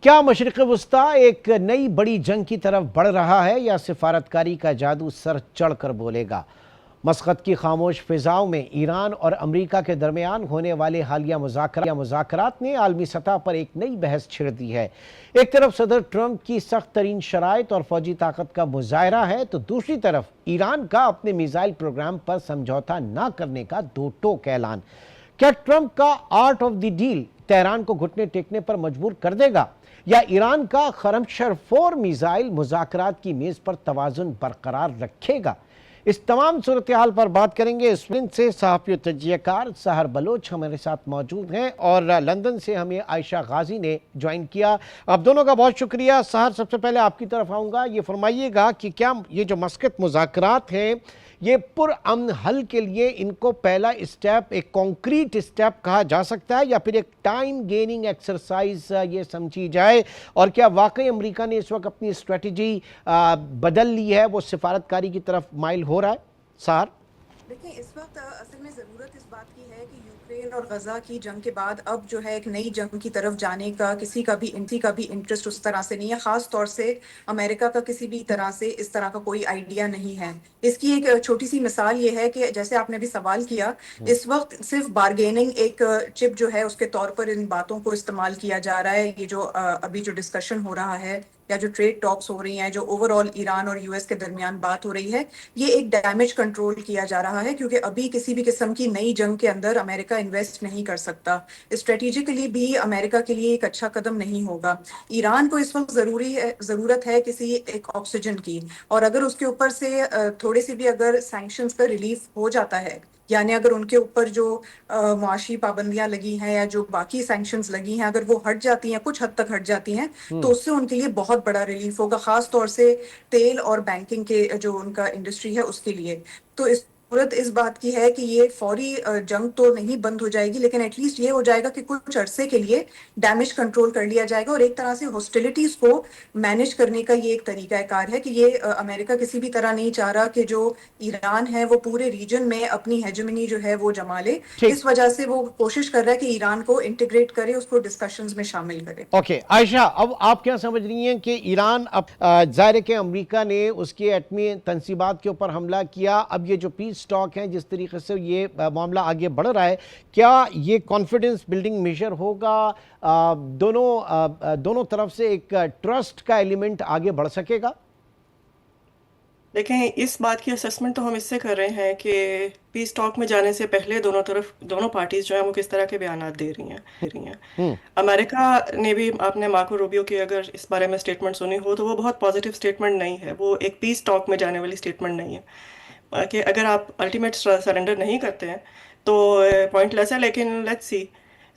क्या मशरिक़ वस्ता एक नई बड़ी जंग की तरफ बढ़ रहा है या सिफारतकारी का जादू सर चढ़ कर बोलेगा? मस्कत की खामोश फिजाओं में ईरान और अमरीका के दरमियान होने वाले हालिया मुज़ाकरात ने आलमी सतह पर एक नई बहस छिड़ दी है। एक तरफ सदर ट्रंप की सख्त तरीन शराइत और फौजी ताकत का मुजाहरा है, तो दूसरी तरफ ईरान का अपने मिसाइल प्रोग्राम पर समझौता न करने का दो टोक ऐलान। क्या ट्रंप का art of the deal Tehran को घुटने टेकने पर मजबूर कर देगा, या ईरान का खरमशर 4 मिसाइल मुज़ाकरात की मेज पर तवाज़ुन बरकरार रखेगा? इस तमाम सूरत हाल पर बात करेंगे। स्पेन से सहाफ़ी तजियाकार सहर बलोच हमारे साथ मौजूद हैं और लंदन से हमें आयशा गाजी ने ज्वाइन किया। आप दोनों का बहुत शुक्रिया। सहर, सबसे पहले आपकी तरफ आऊँगा, ये फरमाइएगा कि क्या ये जो मस्कत मुज़ाकरात हैं ये पुरअमन हल के लिए इनको पहला स्टेप, एक कॉन्क्रीट स्टेप कहा जा सकता है, या फिर एक टाइम गेनिंग एक्सरसाइज ये समझी जाए? और क्या वाकई अमेरिका ने इस वक्त अपनी स्ट्रेटजी बदल ली है, वो सिफारतकारी की तरफ माइल हो रहा है? सार, देखिए, इस वक्त असल में ज़रूरत इस बात की है कि यूक्रेन और गज़ा की जंग के बाद अब जो है एक नई जंग की तरफ जाने का किसी का भी इंटरेस्ट उस तरह से नहीं है। ख़ास तौर से अमेरिका का किसी भी तरह से इस तरह का कोई आइडिया नहीं है। इसकी एक छोटी सी मिसाल ये है कि जैसे आपने भी सवाल किया, इस वक्त सिर्फ बारगेनिंग एक चिप जो है उसके तौर पर इन बातों को इस्तेमाल किया जा रहा है। ये जो अभी जो डिस्कशन हो रहा है या जो ट्रेड टॉक्स हो रही हैं, जो ओवरऑल ईरान और यूएस के दरमियान बात हो रही है, ये एक डैमेज कंट्रोल किया जा रहा है, क्योंकि अभी किसी भी किस्म की नई जंग के अंदर अमेरिका इन्वेस्ट नहीं कर सकता। स्ट्रेटेजिकली भी अमेरिका के लिए एक अच्छा कदम नहीं होगा। ईरान को इस वक्त जरूरत है किसी एक ऑक्सीजन की, और अगर उसके ऊपर से थोड़े से भी अगर सैंक्शंस का रिलीफ हो जाता है, यानी अगर उनके ऊपर जो मुआशी पाबंदियां लगी हैं या जो बाकी सैंक्शंस लगी हैं अगर वो हट जाती हैं, कुछ हद तक हट जाती हैं, तो उससे उनके लिए बहुत बड़ा रिलीफ होगा, खास तौर से तेल और बैंकिंग के जो उनका इंडस्ट्री है उसके लिए। तो इस सूरत इस बात की है कि ये फौरी जंग तो नहीं बंद हो जाएगी, लेकिन एटलीस्ट ये हो जाएगा कि कुछ अरसे के लिए डैमेज कंट्रोल कर लिया जाएगा, और एक तरह से हॉस्टिलिटीज को मैनेज करने का ये एक तरीका कार है कि ये अमेरिका किसी भी तरह नहीं चाह रहा कि जो ईरान है वो पूरे रीजन में अपनी हेजेमनी जो है वो जमा ले। ठीक। इस वजह से वो कोशिश कर रहा है कि ईरान को इंटीग्रेट करे, उसको डिस्कशंस में शामिल करे। ओके आयशा, अब आप क्या समझ रही हैं कि ईरान, अब जाहिर है कि अमेरिका ने उसके एटमी तनसीबात के ऊपर हमला किया, अब ये जो पीस टॉक है जिस तरीके से ये मामला आगे बढ़ रहा है, क्या ये कॉन्फिडेंस बिल्डिंग मेजर होगा? दोनों तरफ से एक ट्रस्ट का एलिमेंट आगे बढ़ सकेगा? देखें, इस बात की असेसमेंट तो हम इससे कर रहे हैं कि पीस टॉक में जाने से पहले दोनों पार्टीज जो हैं वो किस तरह के बयानात दे रही हैं। अमेरिका ने भी, आपने मार्को रूबियो की अगर इस बारे में स्टेटमेंट सुनी हो, तो वो बहुत पॉजिटिव स्टेटमेंट नहीं है, वो एक पीस टॉक में जाने वाली स्टेटमेंट नहीं है कि अगर आप अल्टीमेट सरेंडर नहीं करते हैं तो पॉइंटलेस है, लेकिन let's see.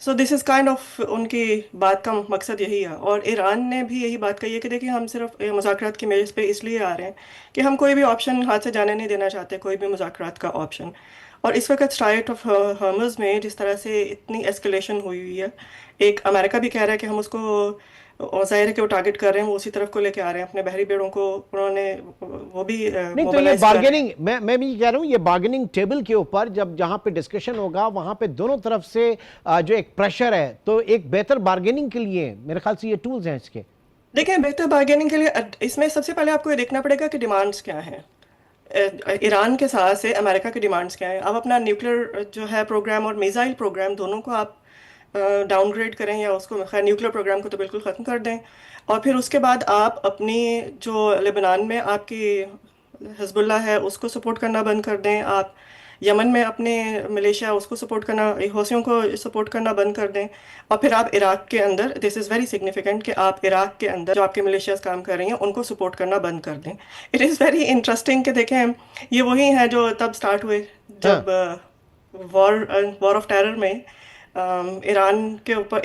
So this is kind of, उनकी बात का मकसद यही है। और ईरान ने भी यही बात कही है कि देखिए, हम सिर्फ मुज़ाकरात की मेज पे इसलिए आ रहे हैं कि हम कोई भी ऑप्शन हाथ से जाने नहीं देना चाहते, कोई भी मुज़ाकरात का ऑप्शन। और इस वक्त स्ट्राइट ऑफ हॉर्मुज़ में जिस तरह से इतनी एस्केलेशन हुई हुई है, एक अमेरिका भी कह रहा है कि हम उसको, और जाहिर है कि वो टारगेट कर रहे हैं, वो उसी तरफ को लेके आ रहे हैं, अपने बहरी बेड़ों को उन्होंने वो भी नहीं, तो ये मोबिलाइज कर रहे हैं। बार्गेनिंग, मैं भी कह रहा हूँ, ये बार्गेनिंग टेबल के ऊपर जब जहां पे डिस्कशन होगा वहां पे दोनों तरफ से जो एक प्रेशर है, तो एक बेहतर बार्गेनिंग के लिए मेरे ख्याल से ये टूल्स हैं इसके। देखिए, बेहतर बार्गेनिंग के लिए इसमें सबसे पहले आपको ये देखना पड़ेगा कि डिमांड्स क्या हैं। ईरान के साथ से अमेरिका की डिमांड्स क्या है। अब अपना न्यूक्लियर जो है प्रोग्राम और मिसाइल प्रोग्राम दोनों को आप डाउनग्रेड करें, या उसको, खैर न्यूक्लियर प्रोग्राम को तो बिल्कुल ख़त्म कर दें, और फिर उसके बाद आप अपनी जो लेबनान में आपकी हिजबुल्लाह है उसको सपोर्ट करना बंद कर दें, आप यमन में अपने मलेशिया उसको सपोर्ट करना, हौसियों को सपोर्ट करना बंद कर दें, और फिर आप इराक के अंदर, दिस इज़ वेरी सिग्निफिकेंट, कि आप इराक के अंदर जो आपके मलेशियाज काम कर रही हैं उनको सपोर्ट करना बंद कर दें। इट इज़ वेरी इंटरेस्टिंग कि देखें, ये वही हैं जो तब स्टार्ट हुए जब वॉर ऑफ टेरर में ईरान के ऊपर,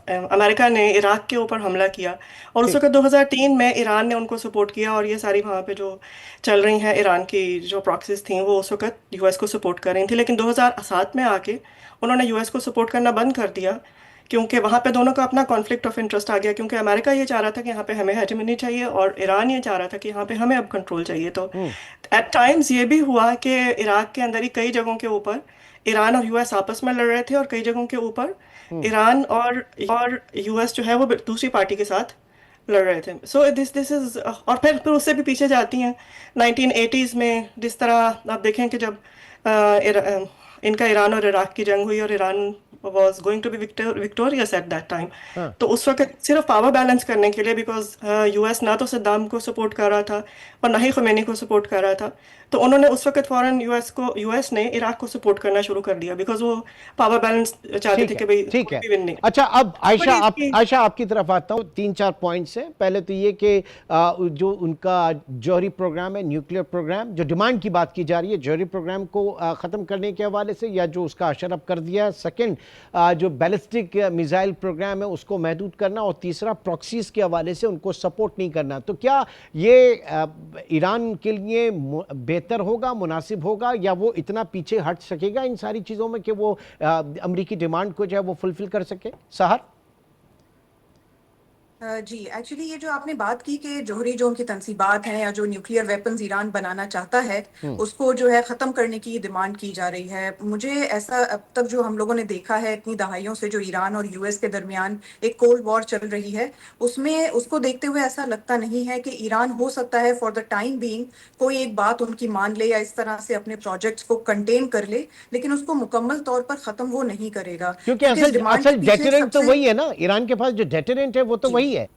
अमेरिका ने इराक के ऊपर हमला किया, और उस ठीक। वक्त 2003 में ईरान ने उनको सपोर्ट किया, और ये सारी वहाँ पे जो चल रही हैं ईरान की जो प्रॉक्सीज थी वो उस वक्त यूएस को सपोर्ट कर रही थी। लेकिन 2007 में आके उन्होंने यूएस को सपोर्ट करना बंद कर दिया, क्योंकि वहाँ पे दोनों का अपना कॉन्फ्लिक्ट ऑफ इंटरेस्ट आ गया, क्योंकि अमेरिका ये चाह रहा था कि यहाँ पे हमें हेजेमनी चाहिए, और ईरान ये चाह रहा था कि यहाँ पे हमें अब कंट्रोल चाहिए। तो एट टाइम्स ये भी हुआ कि इराक के अंदर ही कई जगहों के ऊपर ईरान और यूएस आपस में लड़ रहे थे, और कई जगहों के ऊपर ईरान और यूएस जो है वो दूसरी पार्टी के साथ लड़ रहे थे। सो दिस इज, और फिर उससे भी पीछे जाती हैं 1980s में, जिस तरह आप देखें कि जब इनका ईरान और इराक की जंग हुई और Iran was going to be victorious at that time. हाँ। तो उस वक्त सिर्फ पावर बैलेंस करने के लिए, बिकॉज यूएस ना तो सद्दाम को सपोर्ट कर रहा था और ना ही खुमैनी को सपोर्ट कर रहा था, तो उन्होंने उस वक्त फौरन यूएस ने इराक को सपोर्ट करना शुरू कर दिया, बिकॉज वो पावर बैलेंस चाहते ठीक थे है, कि भाई ठीक कोई है। भी विन नहीं। अच्छा, अब आयशा, बड़ी इसकी आयशा आपकी तरफ आता हूँ। 3-4 पॉइंट्स हैं। पहले तो ये कि जो उनका जौहरी प्रोग्राम है, न्यूक्लियर प्रोग्राम, जो डिमांड की बात की जा रही है, जौहरी प्रोग्राम को ख़त्म करने के हवाले से, या जो उसका अशरफ कर दिया। सेकंड, जो बैलिस्टिक मिसाइल प्रोग्राम है उसको महदूद करना, और तीसरा प्रॉक्सीज के हवाले से उनको सपोर्ट नहीं करना। तो क्या ये ईरान के लिए बेहतर होगा, मुनासिब होगा, या वो इतना पीछे हट सकेगा इन सारी चीज़ों में कि वो अमरीकी डिमांड को जो है वो फुलफिल कर सके? सहर? जी, एक्चुअली ये जो आपने बात की कि जोहरी जो उनकी तनसीबात हैं या जो न्यूक्लियर वेपन्स ईरान बनाना चाहता है, उसको जो है ख़त्म करने की डिमांड की जा रही है। मुझे ऐसा, अब तक जो हम लोगों ने देखा है इतनी दहाइयों से जो ईरान और यूएस के दरमियान एक कोल्ड वॉर चल रही है, उसमें उसको देखते हुए ऐसा लगता नहीं है कि ईरान हो सकता है फॉर द टाइम बीइंग कोई एक बात उनकी मान ले या इस तरह से अपने प्रोजेक्ट्स को कंटेन कर ले, लेकिन उसको मुकम्मल तौर पर ख़त्म वो नहीं करेगा, क्योंकि क्योंकि इस असल डिमांड के असल पीछे डेटरेंट तो सबसे वही है ना, ईरान के पास जो डेटरेंट है वो तो जी वही है।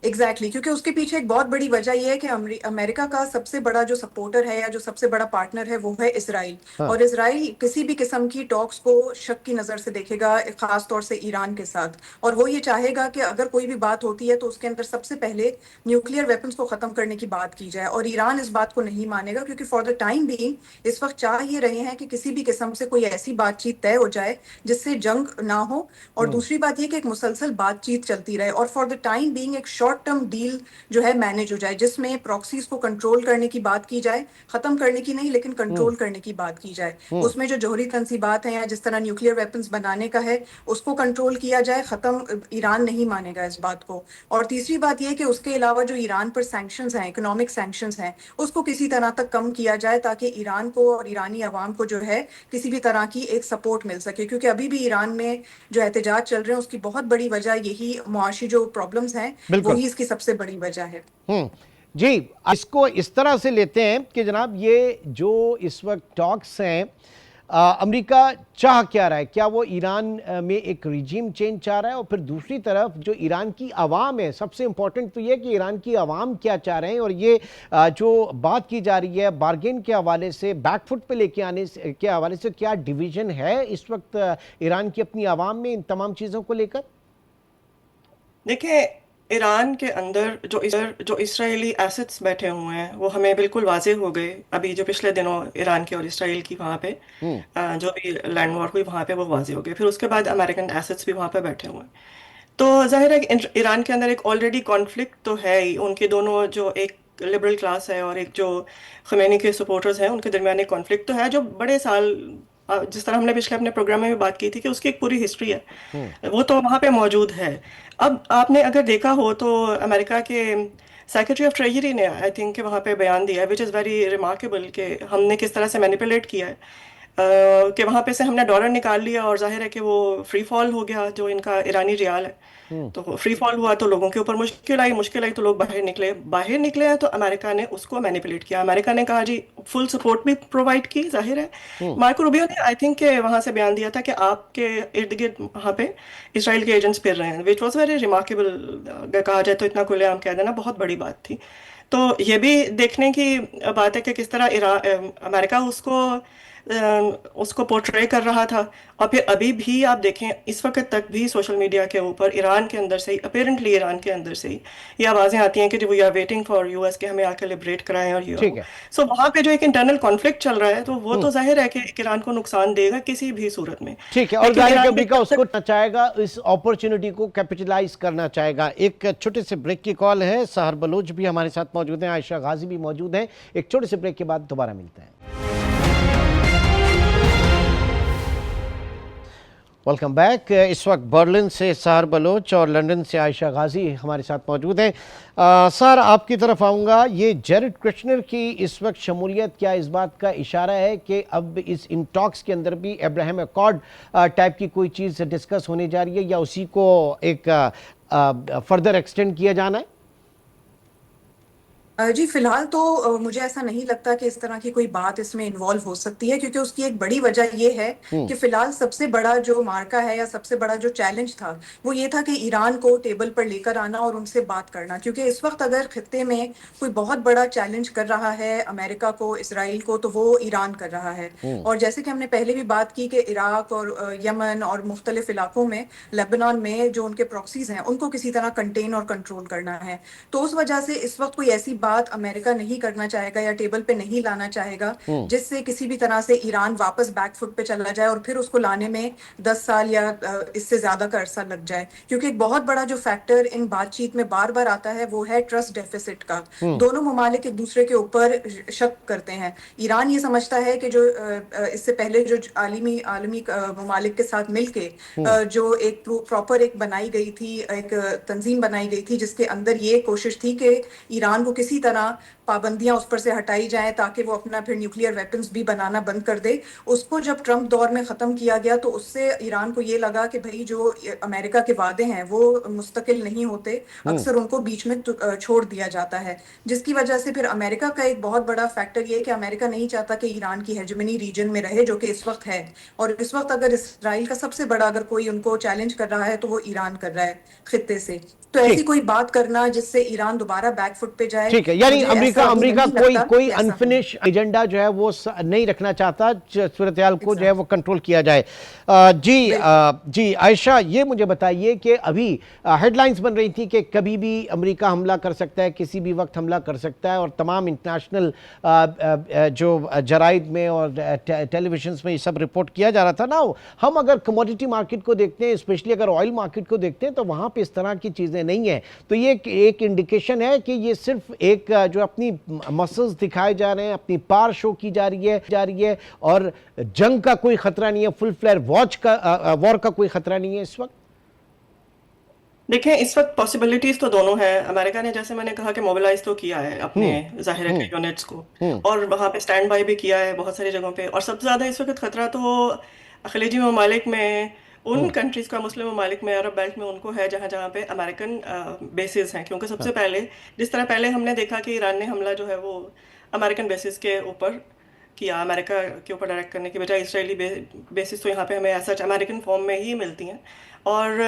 एग्जैक्टली क्योंकि उसके पीछे एक बहुत बड़ी वजह यह है कि अमेरिका का सबसे बड़ा जो सपोर्टर है या जो सबसे बड़ा पार्टनर है वो है इसराइल। हाँ। और इसराइल किसी भी किस्म की टॉक्स को शक की नज़र से देखेगा, खास तौर से ईरान के साथ, और वो ये चाहेगा कि अगर कोई भी बात होती है तो उसके अंदर सबसे पहले न्यूक्लियर वेपन्स को ख़त्म करने की बात की जाए, और ईरान इस बात को नहीं मानेगा, क्योंकि फॉर द टाइम बीइंग इस वक्त चाह ये रहे हैं कि किसी भी किस्म से कोई ऐसी बातचीत तय हो जाए जिससे जंग ना हो, और दूसरी बात ये कि एक मुसलसल बातचीत चलती रहे, और फॉर द टाइम बीइंग एक शॉर्ट टर्म डील जो है मैनेज हो जाए, जिसमें प्रॉक्सीज को कंट्रोल करने की बात की जाए, खत्म करने की नहीं लेकिन कंट्रोल करने की बात की जाए। उसमें जो जोहरी तनसीबात हैं या जिस तरह न्यूक्लियर वेपन्स बनाने का है उसको कंट्रोल किया जाए, खत्म ईरान नहीं मानेगा इस बात को। और तीसरी बात यह कि उसके अलावा जो ईरान पर सैंक्शंस हैं, इकोनॉमिक सैंक्शंस हैं, उसको किसी तरह तक कम किया जाए ताकि ईरान को और ईरानी अवाम को जो है किसी भी तरह की एक सपोर्ट मिल सके, क्योंकि अभी भी ईरान में जो एहतजाज चल रहे हैं उसकी बहुत बड़ी वजह यही मुआशी जो प्रॉब्लम्स हैं बिल्कुल। वही इसकी सबसे बड़ी वजह है। जी, इसको इस तरह से लेते हैं कि जनाब ये जो इस वक्त टॉक्स हैं, अमेरिका चाह क्या रहा है? क्या वो ईरान में एक रिजीम चेंज चाह रहा है? और फिर दूसरी तरफ जो ईरान की आवाम है, सबसे इंपॉर्टेंट तो ये कि ईरान की आवाम क्या चाह रहे हैं, और ये जो बात की जा रही है बार्गेन के हवाले से, बैकफुट पे लेके आने के हवाले से, क्या डिवीजन है इस वक्त ईरान की अपनी आवाम में इन तमाम चीज़ों को लेकर? देखिए, ईरान के अंदर जो इसराइली एसेट्स बैठे हुए हैं वो हमें बिल्कुल वाजे हो गए अभी जो पिछले दिनों ईरान के और इसराइल की वहाँ पे जो भी लैंड वॉर हुई वहाँ पे वो वाजे हो गए। फिर उसके बाद अमेरिकन एसेट्स भी वहाँ पे बैठे हुए हैं। तो जाहिर है कि ईरान के अंदर एक ऑलरेडी कॉन्फ्लिक्ट तो है ही, उनके दोनों जो एक लिबरल क्लास है और एक जो खुमैनी के सपोर्टर्स हैं उनके दरमियान एक कॉन्फ्लिक्ट तो है जो बड़े साल, जिस तरह हमने पिछले अपने प्रोग्राम में भी बात की थी कि उसकी एक पूरी हिस्ट्री है, वो तो वहाँ पे मौजूद है। अब आपने अगर देखा हो तो अमेरिका के सेक्रेटरी ऑफ ट्रेजरी ने आई थिंक कि वहाँ पे बयान दिया है विच इज़ वेरी रिमार्केबल कि हमने किस तरह से मैनिपुलेट किया है, कि वहाँ पे से हमने डॉलर निकाल लिया और जाहिर है कि वो फ्री फॉल हो गया जो इनका ईरानी रियाल है। तो फ्री फॉल हुआ तो लोगों के ऊपर मुश्किल आई तो लोग बाहर निकले हैं, तो अमेरिका ने उसको मैनिपुलेट किया। अमेरिका ने कहा जी, फुल सपोर्ट भी प्रोवाइड की, जाहिर है। मार्को रूबियो ने आई थिंक के वहां से बयान दिया था कि आपके इर्द गिर्द वहां पे इसराइल के एजेंट्स फिर रहे हैं, विच वॉज वेरी रिमार्केबल। अगर कहा जाए तो इतना खुलेआम कह देना बहुत बड़ी बात थी। तो ये भी देखने की बात है कि किस तरह अमेरिका उसको पोर्ट्रे कर रहा था। और फिर अभी भी आप देखें इस वक्त तक भी सोशल मीडिया के ऊपर ईरान के अंदर से ही, अपेरेंटली ईरान के अंदर से ही ये आवाज़ें आती हैं कि we are waiting for US के हमें आके लिबरेट कराएं और ठीक है। सो वहाँ पे जो एक इंटरनल कॉन्फ्लिक्ट चल रहा है तो वो तो जाहिर है कि ईरान को नुकसान देगा किसी भी सूरत में। ठीक है, और जाहिर है अमेरिका उसको चाहेगा, इस अपॉर्चुनिटी को कैपिटलाइज करना चाहेगा। एक छोटे से ब्रेक की कॉल है, सहर बलोच भी हमारे साथ मौजूद हैं, आयशा गाजी भी मौजूद हैं। एक छोटे से ब्रेक के बाद दोबारा मिलते हैं। Welcome back. इस वक्त बर्लिन से सहर बलोच और लंदन से आयशा गाजी हमारे साथ मौजूद हैं। सर, आपकी तरफ आऊँगा। ये जेरेड कुश्नर की इस वक्त शमूलियत क्या इस बात का इशारा है कि अब इन टॉक्स के अंदर भी अब्राहम अकॉर्ड टाइप की कोई चीज़ डिस्कस होने जा रही है, या उसी को एक फर्दर एक्सटेंड किया जाना है? जी फिलहाल तो मुझे ऐसा नहीं लगता कि इस तरह की कोई बात इसमें इन्वॉल्व हो सकती है, क्योंकि उसकी एक बड़ी वजह ये है कि फिलहाल सबसे बड़ा जो मार्का है या सबसे बड़ा जो चैलेंज था वो ये था कि ईरान को टेबल पर लेकर आना और उनसे बात करना। क्योंकि इस वक्त अगर खित्ते में कोई बहुत बड़ा चैलेंज कर रहा है अमेरिका को, इसराइल को, तो वो ईरान कर रहा है। और जैसे कि हमने पहले भी बात की कि इराक और यमन और मुख्तलिफ इलाकों में, लेबनान में जो उनके प्रॉक्सीज हैं उनको किसी तरह कंटेन और कंट्रोल करना है। तो उस वजह से इस वक्त कोई ऐसी बात अमेरिका नहीं करना चाहेगा या टेबल पे नहीं लाना चाहेगा जिससे किसी भी तरह से ईरान वापस बैकफुट पे चला जाए और फिर उसको लाने में 10 साल या इससे ज्यादा का अरसा लग जाए। क्योंकि एक बहुत बड़ा जो फैक्टर इन बातचीत में बार बार आता है वो है ट्रस्ट डेफिसिट का। दोनों ममालिक एक दूसरे के ऊपर शक करते हैं। ईरान ये समझता है कि जो इससे पहले जो आलमी आलमी ममालिक के साथ मिलके जो एक प्रॉपर एक बनाई गई थी, एक तंजीम बनाई गई थी जिसके अंदर ये कोशिश थी कि ईरान को किसी तरह पाबंदियां उस पर से हटाई जाएं ताकि वो अपना फिर न्यूक्लियर वेपन्स भी बनाना बंद कर दे। उसको जब ट्रंप दौर में खत्म किया गया तो उससे ईरान को ये लगा कि भाई जो अमेरिका के वादे हैं वो मुस्तकिल नहीं होते, अक्सर उनको बीच में छोड़ दिया जाता है। जिसकी वजह से फिर अमेरिका का एक बहुत बड़ा फैक्टर ये है कि अमेरिका नहीं चाहता कि ईरान की हेजेमनी रीजन में रहे, जो कि इस वक्त है। और इस वक्त अगर इसराइल का सबसे बड़ा अगर कोई उनको चैलेंज कर रहा है तो वो ईरान कर रहा है खित्ते से। तो ऐसी ठीक कोई बात करना जिससे ईरान दोबारा बैकफुट पे जाए, ठीक है, यानी मुझे अमेरिका ऐसा अभी अमेरिका नहीं कोई लगता कोई कि ऐसा हो। अनफिनिश एजेंडा जो है वो नहीं रखना चाहता, सूरत हाल को जो है वो एग्जैक्टली, कंट्रोल किया जाए। बिल्कुल। जी आयशा, ये मुझे बताइए कि अभी हेडलाइंस बन रही थी कि कभी भी अमेरिका हमला कर सकता है, किसी भी वक्त हमला कर सकता है, और तमाम इंटरनेशनल जो जराइद में और टेलीविजन में ये सब रिपोर्ट किया जा रहा था ना। हम अगर कमोडिटी मार्केट को देखते हैं, स्पेशली अगर ऑयल मार्केट को देखते हैं, तो वहाँ पे इस तरह की चीज़ें नहीं हैं। तो ये एक इंडिकेशन है कि ये सिर्फ एक जो अपनी मसल्स दिखाए जा रहे हैं, अपनी पार शो की जा रही है, और जंग का कोई खतरा नहीं है, फुल फ्लेयर वॉर का कोई खतरा नहीं है इस वक्त। देखिए, इस वक्त पॉसिबिलिटीज तो दोनों हैं। अमेरिका ने, जैसे मैंने कहा, कि मोबिलाइज तो किया है अपने हम्म ज़ाहिर के हम्म यूनिट्स को, हम्म और वहाँ पे स्टैंड बाय भी किया है बहुत सारी जगहों पे। और सबसे ज़्यादा इस वक्त खतरा तो खलीजी ममालिक में, उन हम्म कंट्रीज का, मुस्लिम ममालिक में, अरब बेल्ट में उनको है जहाँ जहाँ पे अमेरिकन बेसिस हैं। क्योंकि सबसे हाँ, पहले, जिस तरह पहले हमने देखा कि ईरान ने हमला जो है वो अमेरिकन बेसिस के ऊपर किया, अमेरिका के ऊपर डायरेक्ट करने की बजाय इसराइली बेसिस तो यहाँ पे हमें ऐसा अमेरिकन फॉर्म में ही मिलती हैं। और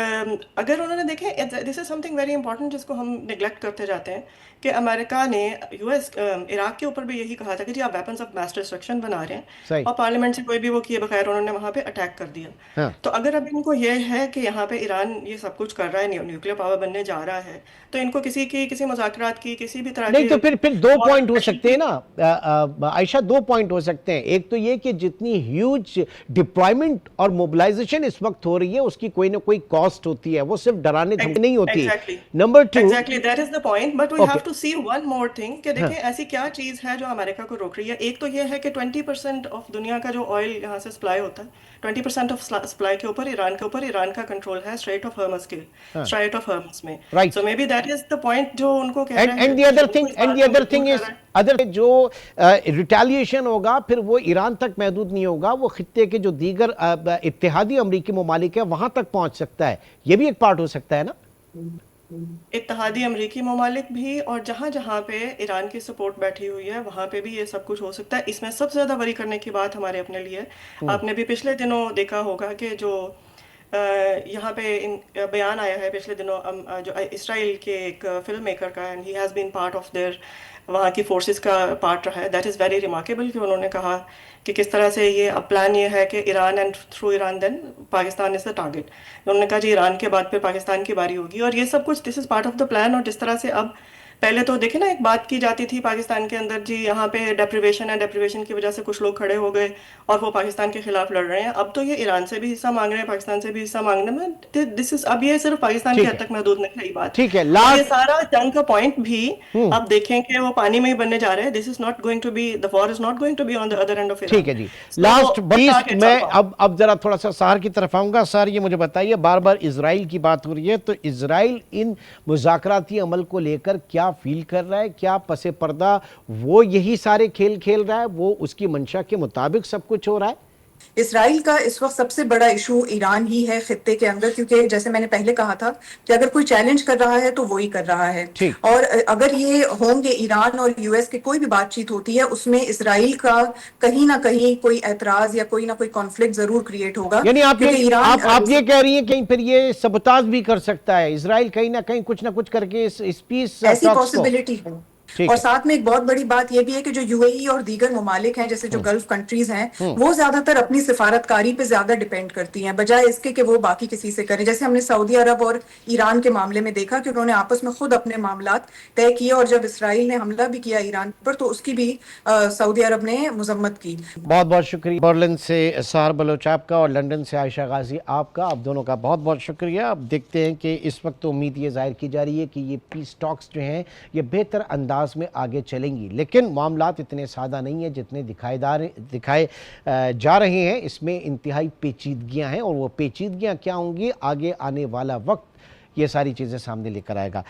अगर उन्होंने देखे, this is something very important जिसको हम निगलेक्ट करते जाते हैं, कि अमेरिका ने यूएस इराक के ऊपर भी यही कहा था कि जी आप वेपन्स ऑफ मास डिस्ट्रक्शन बना रहे हैं, सही। और पार्लियामेंट से कोई भी वो किए बगैर उन्होंने वहां पे अटैक कर दिया। हाँ, तो अगर अब इनको ये है कि यहाँ पे ईरान ये सब कुछ कर रहा है, न्यूक्लियर पावर बनने जा रहा है, तो इनको किसी मुज़ाकरात की, किसी भी तरह नहीं की तो फिर दो और पॉइंट हो प्रेशर सकते हैं की। ना। आयशा, दो पॉइंट हो सकते हैं। एक तो ये कि जितनी ह्यूज डिप्लॉयमेंट और मोबिलाइजेशन इस वक्त हो रही है उसकी कोई ना कोई कॉस्ट होती है, वो सिर्फ डराने धमकी नहीं होती। Exactly, number two, exactly, that is the point. But we have okay, to see one more thing, कि हाँ, देखें ऐसी क्या चीज है जो अमेरिका को रोक रही है। एक तो ये है कि 20% ऑफ दुनिया का जो ऑयल यहाँ से सप्लाई होता है, 20% ऑफ सप्लाई के ऊपर ईरान का कंट्रोल है, हाँ, स्ट्रेट ऑफ हॉर्मुज में। So right. Maybe that is the point जो उनको कह रहे एंड हैं, द जो अदर उनको थिंग इस एंड बात द से अदर मजबूर थिंग कर इज, रहा है। अदर जो रिटेलिएशन होगा फिर वो ईरान तक महदूद नहीं होगा, वो खित्ते के जो दीगर इत्तेहादी अमरीकी ममालिक है वहां तक पहुंच सकता है। ये भी एक पार्ट हो सकता है ना। इत्तेहादी अमरीकी ममालिक भी, और जहां जहां पे ईरान की सपोर्ट बैठी हुई है वहां पे भी ये सब कुछ हो सकता है। इसमें सबसे ज्यादा वरी करने की बात हमारे अपने लिए, हम्म आपने भी पिछले दिनों देखा होगा कि जो यहाँ पे बयान आया है पिछले दिनों, जो इसराइल के एक फिल्म मेकर का, and he has been part of there, वहाँ की फोर्सेस का पार्ट रहा है। दैट इज़ वेरी रिमार्केबल कि उन्होंने कहा कि किस तरह से ये, अब प्लान ये है कि Iran, and through Iran then Pakistan is the target. उन्होंने कहा जी ईरान के बाद फिर पाकिस्तान की बारी होगी, और ये सब कुछ this is part of the plan. और जिस तरह से अब पहले तो देखिए ना, एक बात की जाती थी पाकिस्तान के अंदर जी, यहाँ पे डेप्रिवेशन है, डेप्रिवेशन की वजह से कुछ लोग खड़े हो गए और वो पाकिस्तान के खिलाफ लड़ रहे हैं। अब तो ये ईरान से भी हिस्सा मांग रहे हैं, पाकिस्तान से भी हिस्सा मांगने में, दिस इज, अब ये सिर्फ पाकिस्तान के ठीक हद है, तक महदूद नहीं रही बात। ठीक है। और ये लास्ट सारा जंग का पॉइंट भी अब देखें कि वो पानी में ही बनने जा रहे हैं। This is not going to be, the war is not going to be on the other end of ठीक ईरान। है जी। सो लास्ट बट मैं इट्स अब जरा थोड़ा सा सहार की तरफ आऊंगा। सर, ये मुझे बताइए, बार बार इजराइल की बात हो रही है, तो इजराइल इन मुज़ाकराती अमल को लेकर क्या फील कर रहा है? क्या पसे पर्दा वो यही सारे खेल खेल रहा है, वो उसकी मंशा के मुताबिक सब कुछ हो रहा है? इसराइल का इस वक्त सबसे बड़ा इशू ईरान ही है खित्ते के अंदर, क्योंकि जैसे मैंने पहले कहा था कि अगर कोई चैलेंज कर रहा है तो वो ही कर रहा है। ठीक। और अगर ये होंगे ईरान और यूएस की कोई भी बातचीत होती है, उसमें इसराइल का कहीं ना कहीं कोई एतराज या कोई ना कोई कॉन्फ्लिक्ट जरूर क्रिएट होगा, यानी आप क्योंकि ये ईरान आप ये कह रही हैं कहीं फिर ये सबताज भी कर सकता है इजराइल, कहीं ना कहीं कुछ ना कुछ करके इस पीस ऐसी टॉक्स को? पॉसिबिलिटी है। ठीक और है। साथ में एक बहुत बड़ी बात यह भी है कि जो यूएई और दीगर ममालिक हैं, जैसे जो गल्फ कंट्रीज हैं, वो ज्यादातर अपनी सिफारतकारी पे ज्यादा डिपेंड करती हैं, बजाय इसके कि वो बाकी किसी से करें। जैसे हमने सऊदी अरब और ईरान के मामले में देखा कि उन्होंने आपस में खुद अपने मामलात तय किए, और जब इसराइल ने हमला भी किया ईरान पर तो उसकी भी सऊदी अरब ने मजम्मत की। बहुत बहुत शुक्रिया। बर्लिन से सहार बलोच आपका और लंदन से आयशा गाजी आपका, आप दोनों का बहुत बहुत शुक्रिया। अब देखते हैं कि इस वक्त तो उम्मीद ये जाहिर की जा रही है कि ये पीस टॉक्स जो हैं ये बेहतर अंदाज में आगे चलेंगी, लेकिन मामलात इतने सादा नहीं है जितने दिखाए जा रहे हैं। इसमें इंतहाई पेचीदगियां हैं और वो पेचीदगियां क्या होंगी, आगे आने वाला वक्त ये सारी चीज़ें सामने लेकर आएगा।